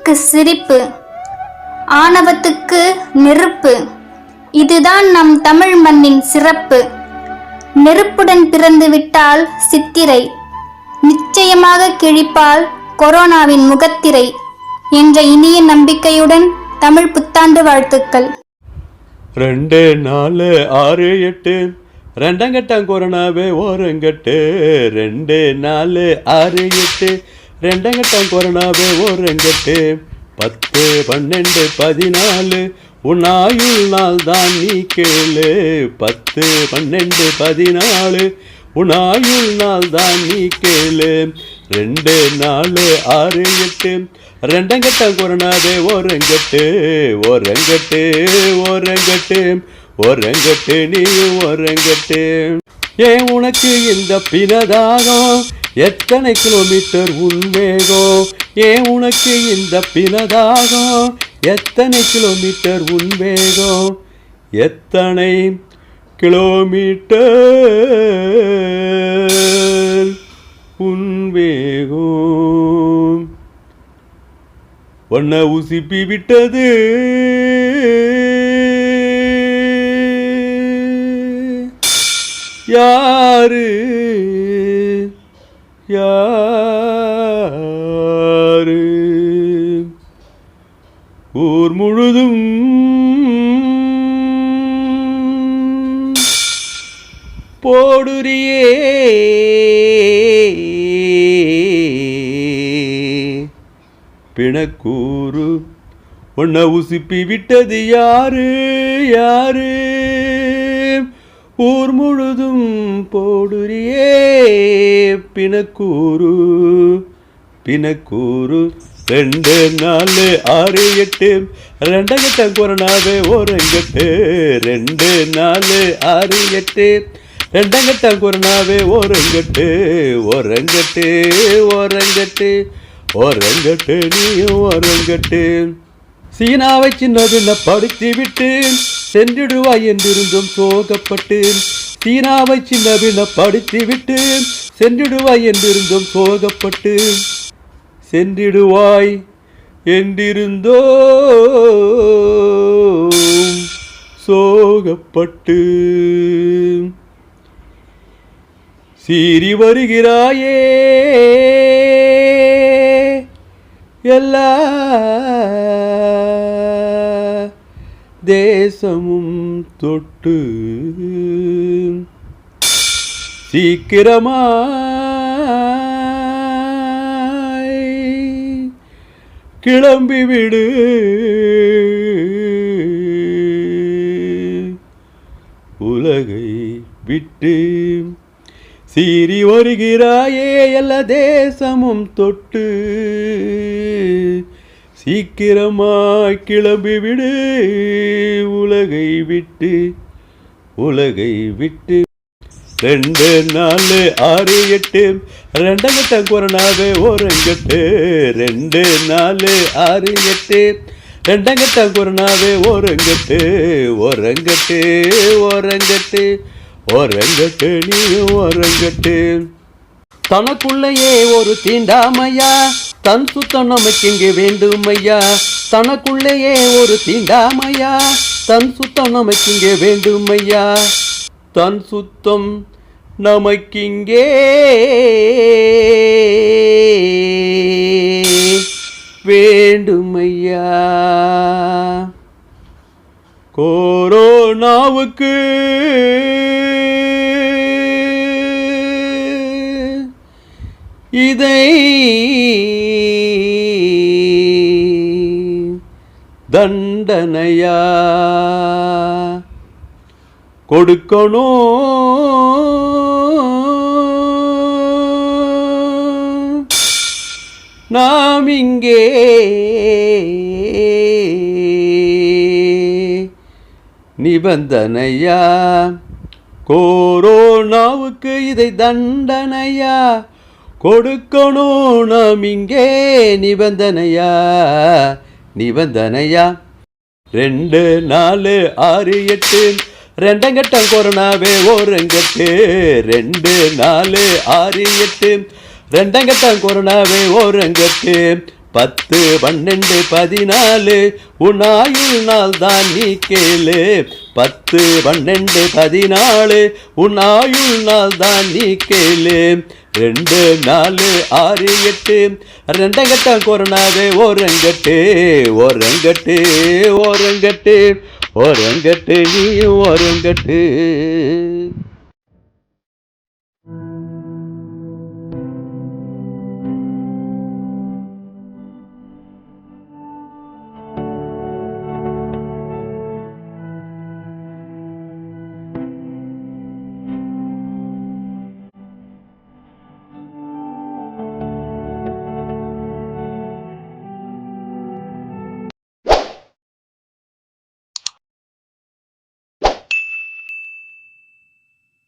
சிரிப்புக்கு சிரிப்பு, ஆணவத்துக்கு நெருப்பு. இதுதான் நம் தமிழ் மண்ணின் சிறப்பு. நெருப்புடன் பிறந்து விட்டால் சித்திரை, நிச்சயமாக கிழிப்பால் கொரோனாவின் முகத்திரை என்ற இனிய நம்பிக்கையுடன் தமிழ் புத்தாண்டு வாழ்த்துக்கள். 2 4 6 8 ரெண்டங்கட்டாம் கொரோனாவே ஓரங்கட்டு. 2 4 6 8 ரெண்டங்கட்டாம் கொரோனாவே ஓரங்கட்டு. 10 12 14 உன் ஆயுள் நாள் தான் நீ கேளு. 10 12 14 உன் ஆயுள் நாள் தான் நீ கேளு. 2 4 6 8 ரெண்டங்கட்டாம் கொரோனாவே ஓரங்கட்டு. ஓரங்கட்டு ஓரங்கட்டு ஓரங்கட்டு நீயும் ஓரங்கட்டு. ஏன் உனக்கு இந்த பினதாகம், எத்தனை கிலோமீட்டர் உன் வேகம்? ஏன் உனக்கு இந்த பினதாகம், எத்தனை கிலோமீட்டர் உன் வேகம்? எத்தனை கிலோமீட்டர் உன் வேகம்? ஒன்ன உசிப்பி விட்டது யாரு யாரு? ஊர் முழுதும் போடுறியே பிணக்கூறு. ஒன்ன உசிப்பி விட்டது யாரு யாரு? ஊர் முழுதும் போடுறியே பிணக்கூறு பிணக்கூறு. 2 4 6 8 ரெண்டங்கட்டாம் கொரோனாவே ஓரங்கட்டு. 2 4 6 8 ரெண்டங்கட்டாம் கொரோனாவே ஓரங்கட்டு. ஓரங்கட்டு ஓரங்கட்டு ஓரங்கட்டு நீயும் ஓரங்கட்டு. சீனாவை சின்ன பின்ன படுத்தி விட்டு சென்றிடுவாய் என்றிருந்தும் சோகப்பட்டு. சீனாவை சின்ன பின்ன படுத்தி விட்டு சென்றிடுவாய் என்றிருந்தும் சோகப்பட்டு. சென்றிடுவாய் என்றிருந்தோ சோகப்பட்டு. சீறி வருகிறாயே எல்லா தேசமும் தொட்டு. சீக்கிரமாய் கிளம்பி விடு. உலகை விட்டு சீறி வருகிறாயே எல்லா தேசமும் தொட்டு. சீக்கிரமாய் கிளம்பி விடு உலகை விட்டு உலகை விட்டு. 2 4 6 8 ரெண்டங்கட்டாம் கொரோனாவே ஓரங்கட்டு. 2 4 6 8 ரெண்டங்கட்டாம் கொரோனாவே ஓரங்கட்டு. ஓரங்கட்டு ஓரங்கட்டு ஓரங்கட்டு நீயும் ஓரங்கட்டு. தனக்குள்ளேயே ஒரு தீண்டாமையா, தன் சுத்தம் நமக்கு இங்கே வேண்டுமையா. தனக்குள்ளேயே ஒரு தீண்டாமையா, தன் சுத்தம் நமக்கு இங்கே வேண்டுமையா. தன் சுத்தம் நமக்கிங்கே வேண்டுமையா. கொரோனாவுக்கு இதை தண்டனையா கொடுக்கணும் நாம் இங்கே நிபந்தனையா. கொரோனாவுக்கு இதை தண்டனையா கொடுக்கணும் நாம் இங்கே நிபந்தனையா நிபந்தனையா. 2 4 6 8 ரெண்டங்கட்டாம் கொரோனாவே ஓரங்கட்டு. 2 4 6 8 ரெண்டங்கட்டாம் கொரோனாவே ஓரங்கட்டு. 10, 12, 14 உன் ஆயுள் நாள் தான் நீ கேளு. 10, 12, 14 உன் ஆயுள் நாள் தான் நீ கேளு. 2, 4, 6, 8 ரெண்டங்கட்டம் கொரோனாவே ஓரங்கட்டு ஓரங்கட்டு ஓரங்கட்டு ஓரங்கட்டு நீ ஓரங்கட்டு.